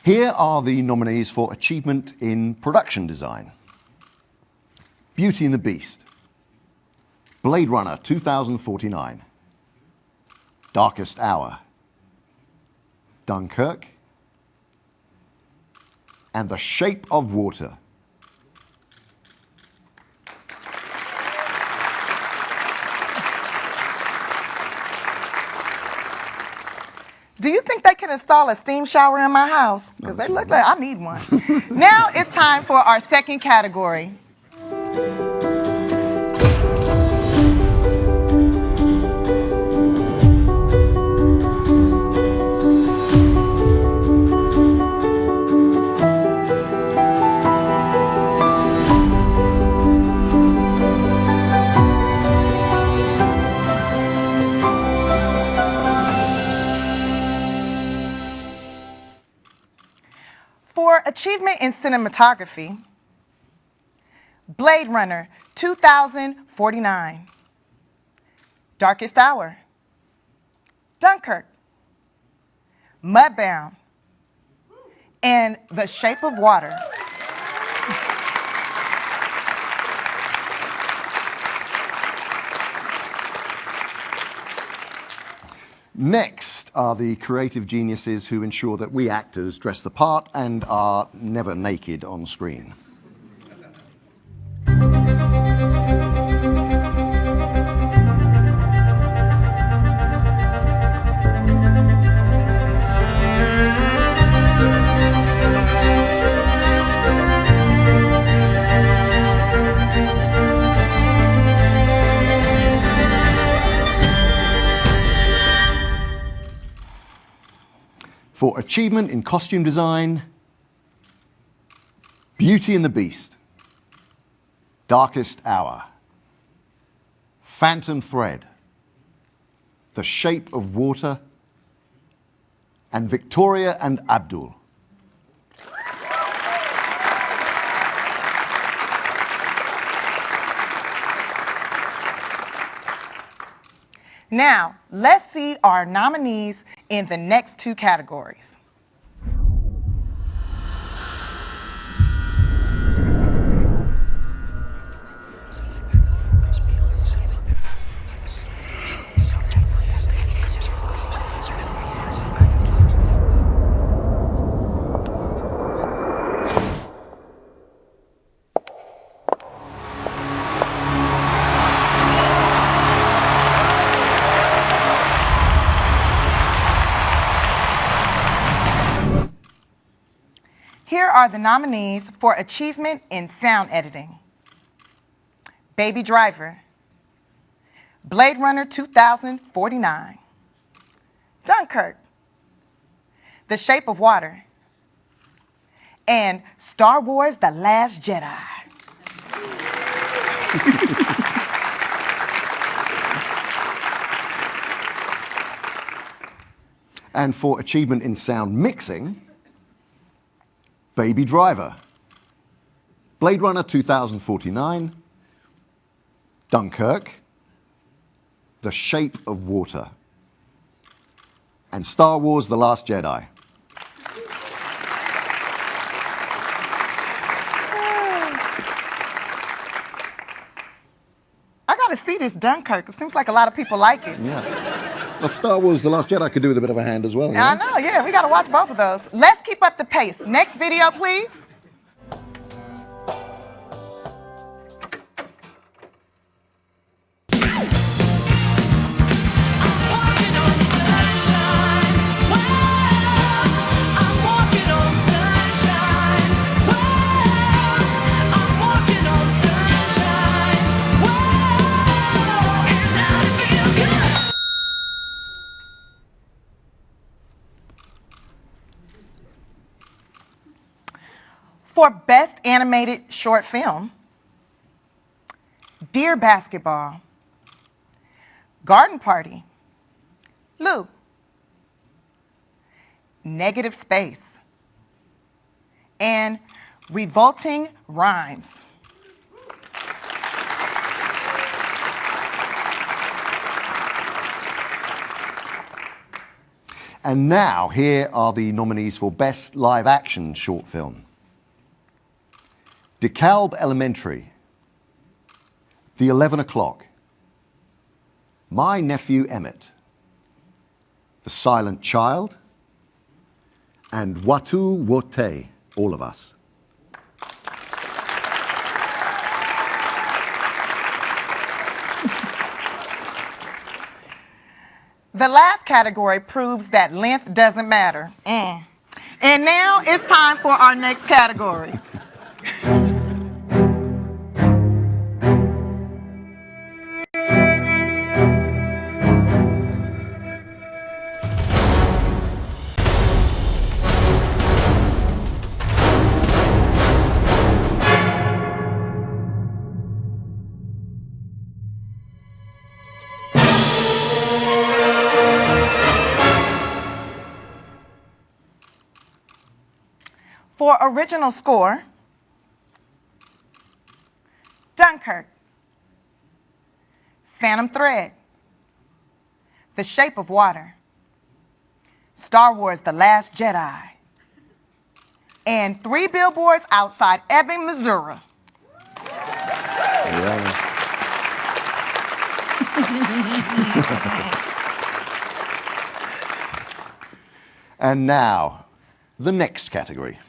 Here are the nominees for Achievement in Production Design. Beauty and the Beast, Blade Runner 2049, Darkest Hour, Dunkirk, and The Shape of Water. Do you think they can install a steam shower in my house? Because they look like I need one. Now it's time for our second category. For achievement in cinematography, Blade Runner 2049, Darkest Hour, Dunkirk, Mudbound, and The Shape of Water. Next are the creative geniuses who ensure that we actors dress the part and are never naked on screen. For achievement in costume design, Beauty and the Beast, Darkest Hour, Phantom Thread, The Shape of Water, and Victoria and Abdul. Now, let's see our nominees in the next two categories. Here are the nominees for achievement in sound editing. Baby Driver, Blade Runner 2049, Dunkirk, The Shape of Water, and Star Wars: The Last Jedi. And for achievement in sound mixing, Baby Driver, Blade Runner 2049, Dunkirk, The Shape of Water, and Star Wars: The Last Jedi. I gotta see this Dunkirk. It seems like a lot of people like it. Yeah. Well, Star Wars: The Last Jedi could do with a bit of a hand as well. I know, yeah, we gotta watch both of those. Let's keep up the pace. Next video, please. For Best Animated Short Film, Dear Basketball, Garden Party, Lou, Negative Space, and Revolting Rhymes. And now, here are the nominees for Best Live Action Short Film. DeKalb Elementary, The 11 O'Clock, My Nephew Emmett, The Silent Child, and Watu Wote, All of Us. The last category proves that length doesn't matter. And now it's time for our next category. For original score, Dunkirk, Phantom Thread, The Shape of Water, Star Wars: The Last Jedi, and 3 Billboards Outside Ebbing, Missouri. And now, the next category.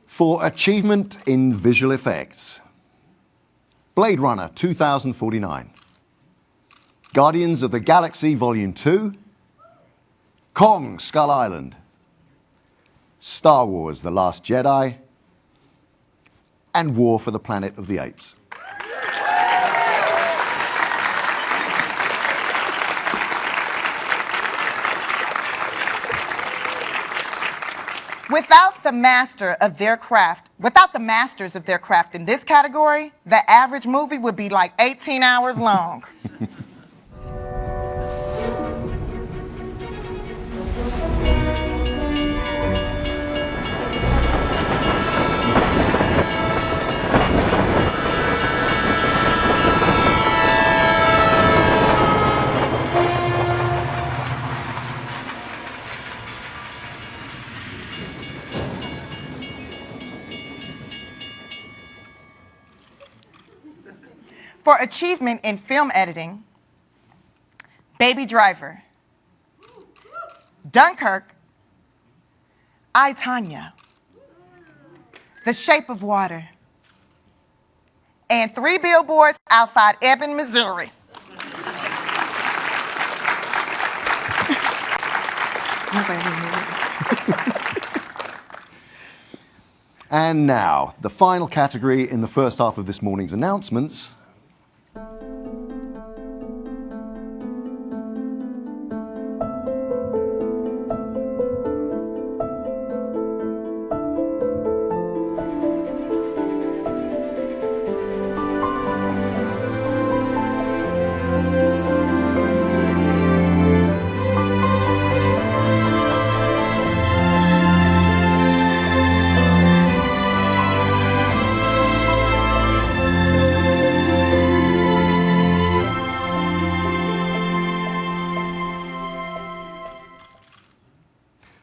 For achievement in visual effects, Blade Runner 2049, Guardians of the Galaxy Volume 2, Kong Skull Island, Star Wars: The Last Jedi, and War for the Planet of the Apes. Without the masters of their craft in this category, the average movie would be like 18 hours long. For achievement in film editing, Baby Driver, Dunkirk, I, Tonya, The Shape of Water, and 3 Billboards Outside Ebbing, Missouri. And now, the final category in the first half of this morning's announcements.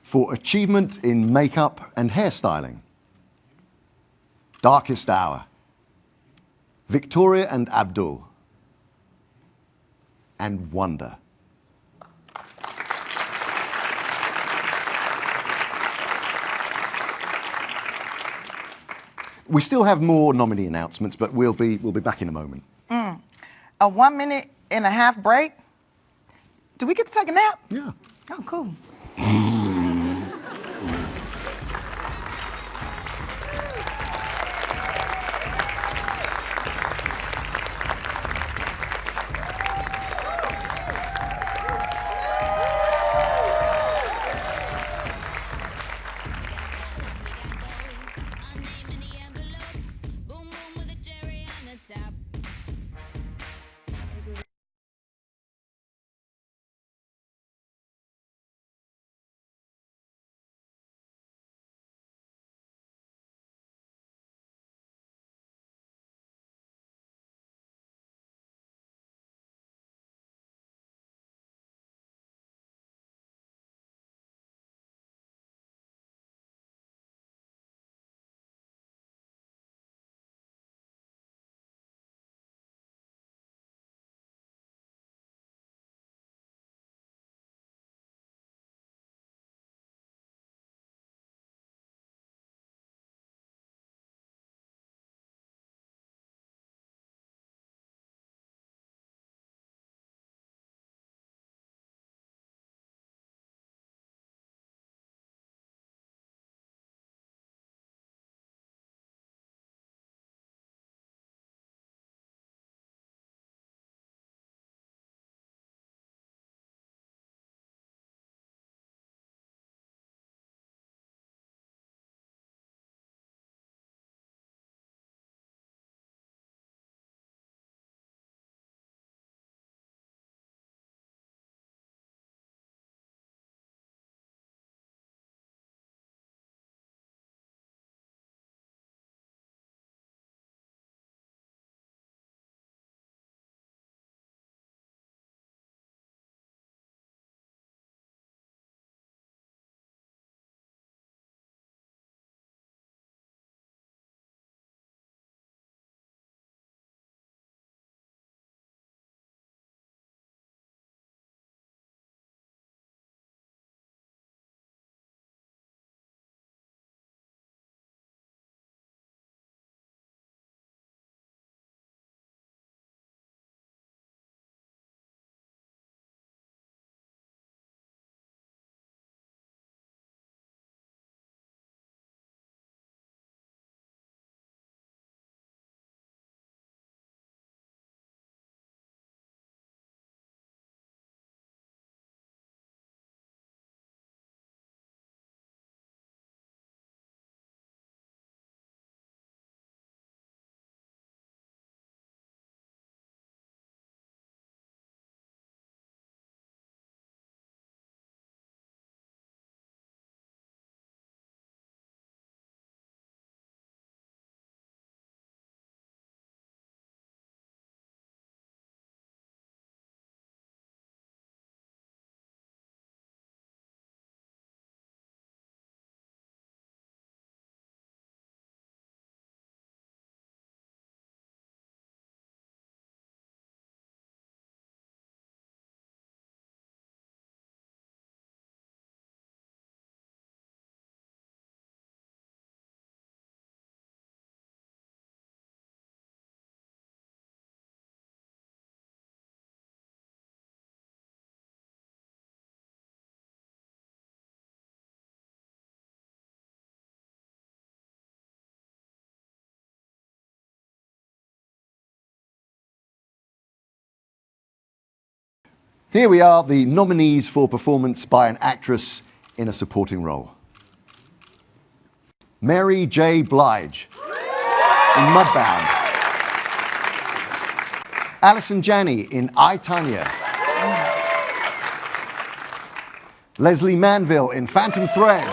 For achievement in makeup and hairstyling, Darkest Hour, Victoria and Abdul, and Wonder. We still have more nominee announcements, but we'll be back in a moment. A 1.5-minute break? Do we get to take a nap? Yeah. Oh, cool. Here we are, the nominees for performance by an actress in a supporting role. Mary J. Blige in Mudbound. Alison Janney in I, Tonya. Leslie Manville in Phantom Thread.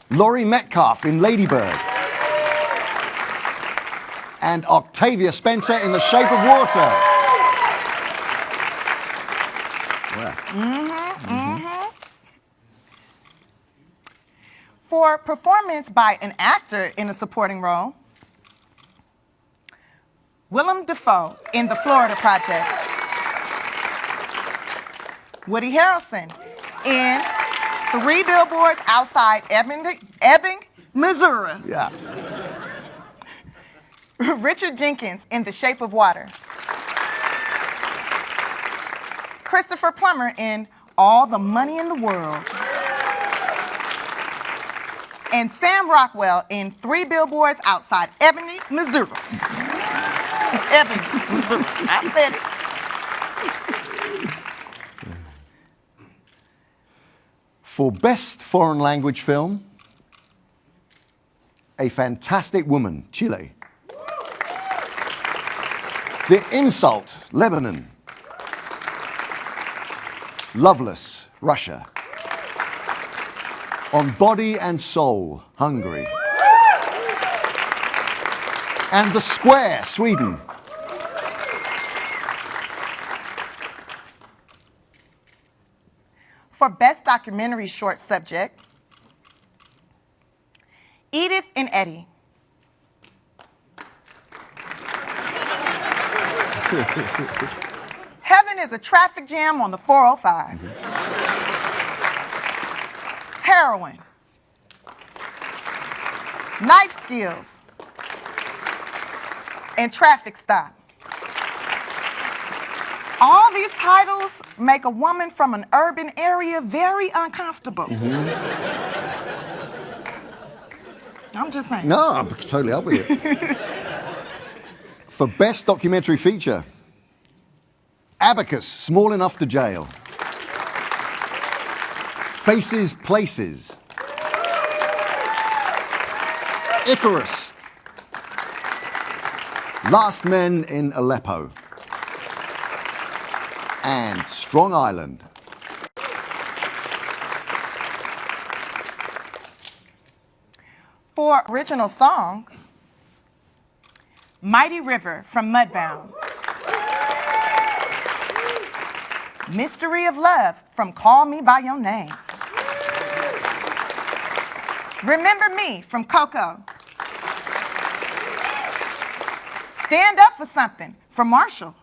Laurie Metcalf in Lady Bird. And Octavia Spencer in The Shape of Water. Yeah. For performance by an actor in a supporting role, Willem Dafoe in The Florida Project. Woody Harrelson in 3 Billboards Outside Ebbing, Missouri. Yeah. Richard Jenkins in The Shape of Water. Christopher Plummer in All the Money in the World. And Sam Rockwell in 3 Billboards Outside Ebbing, Missouri. Ebbing, Missouri. I said it. For Best Foreign Language Film, A Fantastic Woman, Chile. The Insult, Lebanon. Loveless, Russia. On Body and Soul, Hungary. And The Square, Sweden. For Best Documentary Short Subject, Edith and Eddie. Heaven is a traffic jam on the 405. Heroin. Knife skills. And traffic stop. All these titles make a woman from an urban area very uncomfortable. I'm just saying. No, I'm totally up with it. For Best Documentary Feature, Abacus, Small Enough to Jail. Faces, Places. Icarus. Last Men in Aleppo. And Strong Island. For original song, Mighty River from Mudbound. Mystery of Love from Call Me By Your Name. Remember Me from Coco. Stand Up for Something from Marshall.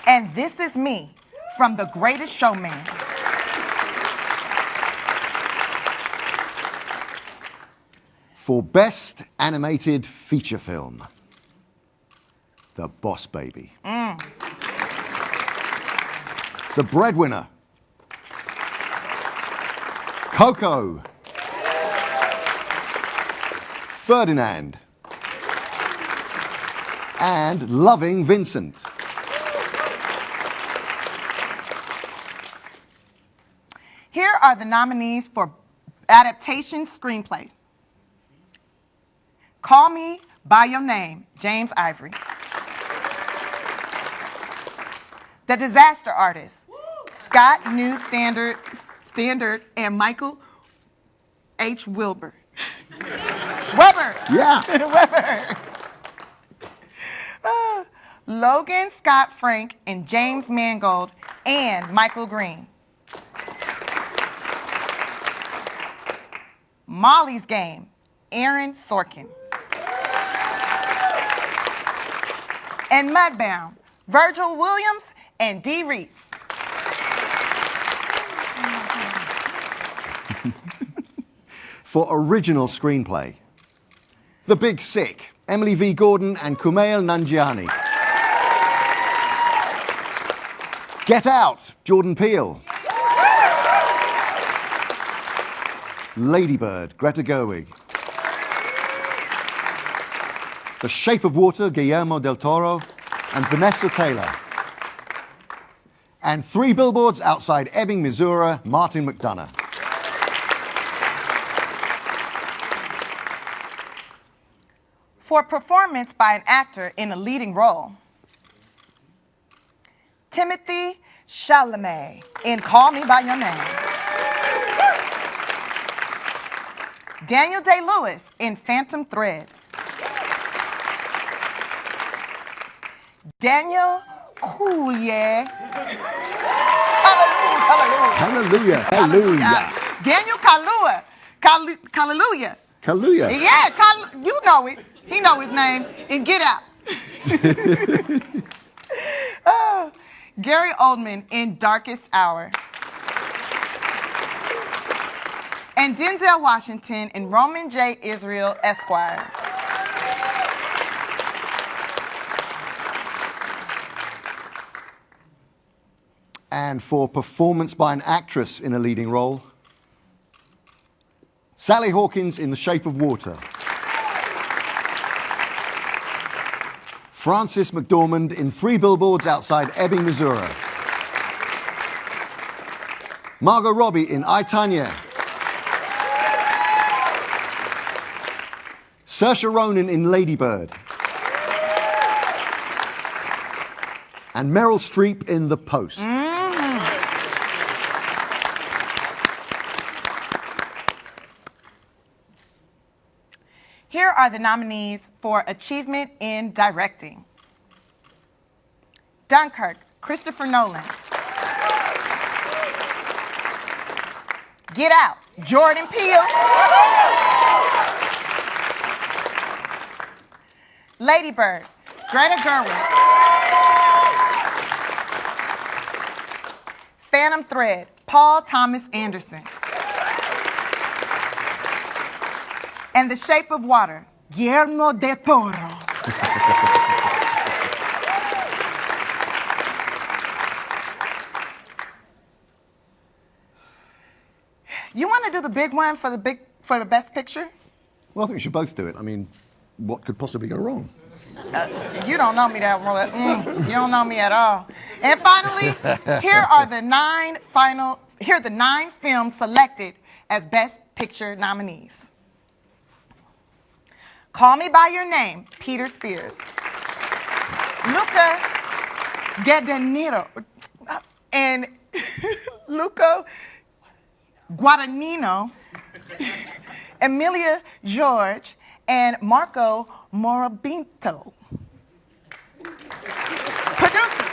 And This Is Me from The Greatest Showman. For Best Animated Feature Film, The Boss Baby. The Breadwinner. Coco. Ferdinand. And Loving Vincent. Here are the nominees for Adaptation Screenplay. Call Me By Your Name, James Ivory. The Disaster Artist, Scott New Standard and Michael H. Weber. Yeah. Weber. Logan Scott Frank and James Mangold and Michael Green. Molly's Game, Aaron Sorkin. And Mudbound, Virgil Williams and Dee Reese. For Original Screenplay, The Big Sick, Emily V. Gordon and Kumail Nanjiani. Get Out, Jordan Peele. Lady Bird, Greta Gerwig. The Shape of Water, Guillermo del Toro and Vanessa Taylor. And Three Billboards Outside Ebbing, Missouri, Martin McDonough. For performance by an actor in a leading role, Timothy Chalamet in Call Me By Your Name. Daniel Day-Lewis in Phantom Thread. Daniel Kaluuya. Hallelujah, hallelujah. Daniel Kaluuya. Kaluuya. Yeah, you know it. He know his name. And Get Out. Oh, Gary Oldman in Darkest Hour. And Denzel Washington in Roman J. Israel, Esquire. And for performance by an actress in a leading role, Sally Hawkins in The Shape of Water. Frances McDormand in Three Billboards Outside Ebbing, Missouri. Margot Robbie in I, Tonya. Saoirse Ronan in Lady Bird. And Meryl Streep in The Post. Here are the nominees for Achievement in Directing. Dunkirk, Christopher Nolan. Get Out, Jordan Peele. Lady Bird, Greta Gerwig. Phantom Thread, Paul Thomas Anderson. And The Shape of Water, Guillermo del Toro. You want to do the big one for the best picture? Well, I think we should both do it. I mean, what could possibly go wrong? You don't know me that well. You don't know me at all. And finally, here are the nine films selected as Best Picture nominees. Call Me By Your Name, Peter Spears. Luca Guadagnino and Luca Guadagnino, Emilia George, and Marco Morabito. Producers.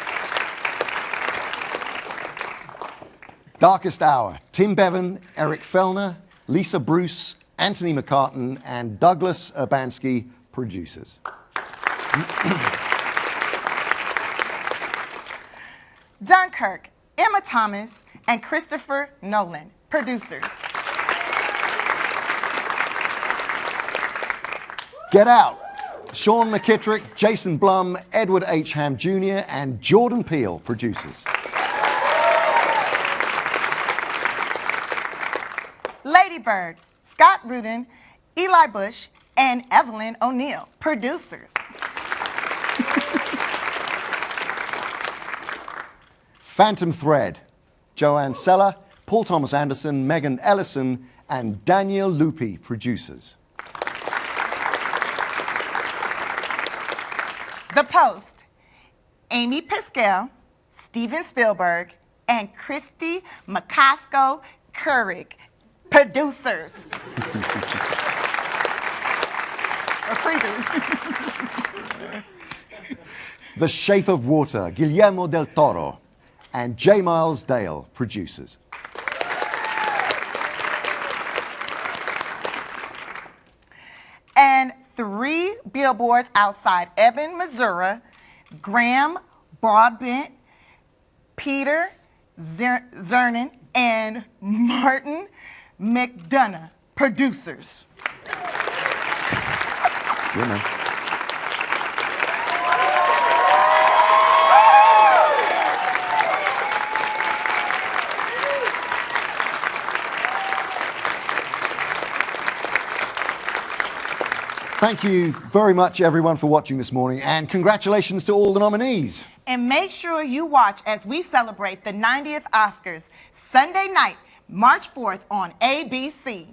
Darkest Hour, Tim Bevan, Eric Fellner, Lisa Bruce, Anthony McCartan, and Douglas Urbanski, producers. Dunkirk, Emma Thomas, and Christopher Nolan, producers. Get Out, Sean McKittrick, Jason Blum, Edward H. Ham Jr., and Jordan Peele, producers. Lady Bird, Scott Rudin, Eli Bush, and Evelyn O'Neill, producers. Phantom Thread, Joanne Seller, Paul Thomas Anderson, Megan Ellison, and Daniel Lupi, producers. The Post, Amy Pascal, Steven Spielberg, and Christy McCaskill Couric, producers. Or preview. The Shape of Water, Guillermo del Toro, and J. Miles Dale, producers. And Three Billboards Outside Ebbing, Missouri, Graham Broadbent, Peter Zernin, and Martin McDonough, producers. Yeah, man. Thank you very much, everyone, for watching this morning, and congratulations to all the nominees. And make sure you watch as we celebrate the 90th Oscars Sunday night, March 4th on ABC.